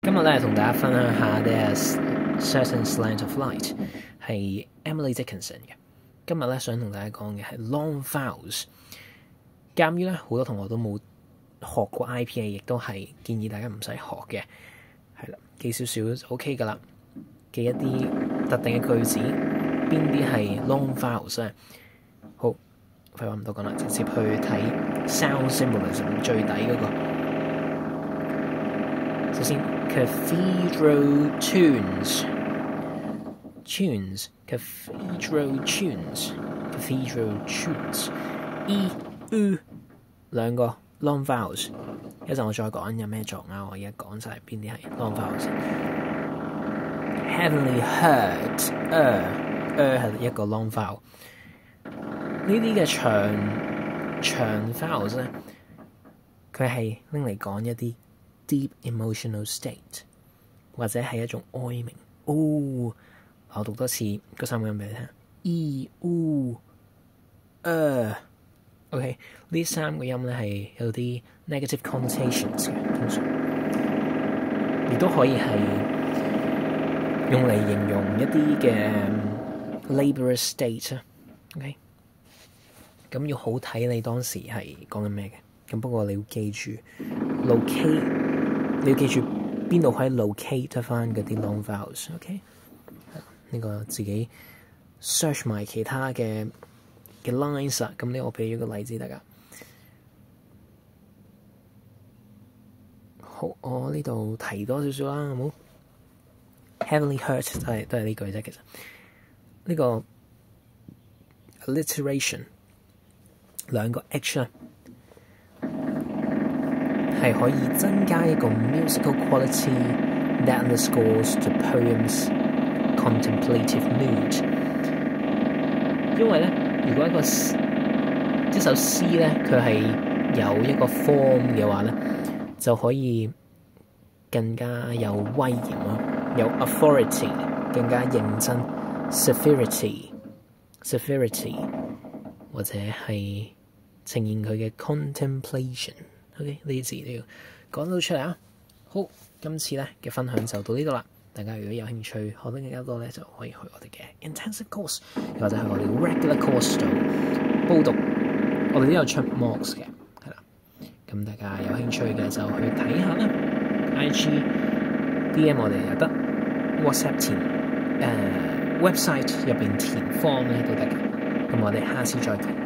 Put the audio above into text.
今日咧同大家分享下 There's Certain Slant of Light 係 Emily Dickinson 嘅。今日咧想同大家講嘅係 long vowels。鑑於咧好多同學都冇學過 IPA， 亦都係建議大家唔使學嘅，係啦，記少少就 OK 噶啦。記一啲特定嘅句子，邊啲係 long vowels 咧？好，廢話唔多講啦，直接去睇 sound symbolism 最底嗰個。首先 cathedral tunes cathedral tunes E U 兩個 long vowels， 一陣我再講有咩作拗，我而家講晒邊啲係 long vowels。 heavenly heard 係一個 long vowel。 呢啲嘅長 vowels 咧，佢係拎嚟講一啲deep emotional state， 或者係一種哀鳴。我讀多次嗰三個音俾你聽 E U OK， 呢三個音咧係有啲 negative connotations 嘅，通常亦都可以係用嚟形容一啲嘅 laborious state。 OK， 咁要好睇你當時係講緊咩嘅。咁不過你要記住 locate， 你要記住邊度可以 locate 翻嗰啲 long vowels。 OK， 呢個自己 search 埋其他嘅 lines 啦。咁呢我俾咗個例子大家。好，我呢度提多少少啦，好冇 ？Heavenly heard 都係呢句啫。其實呢個 alliteration 兩個 H 啦，係可以增加一個 musical quality that underscores the poem's contemplative mood。因為咧，如果一首詩咧，佢係有一個 form 嘅話咧，就可以更加有威嚴咯，有 authority， 更加認真 severity 或者係呈現佢嘅 contemplation。OK， 呢啲字都要講到出嚟啊！好，今次咧嘅分享就到呢度啦。大家如果有興趣學得更加多咧，就可以去我哋嘅 intensive course， 又或者去我哋 regular course 度報讀。我哋都有出 mocks 嘅，係啦。咁大家有興趣嘅就去睇下啦。IG DM 我哋又得， WhatsApp 填website 入邊填 form 咧都得嘅。咁我哋下次再見。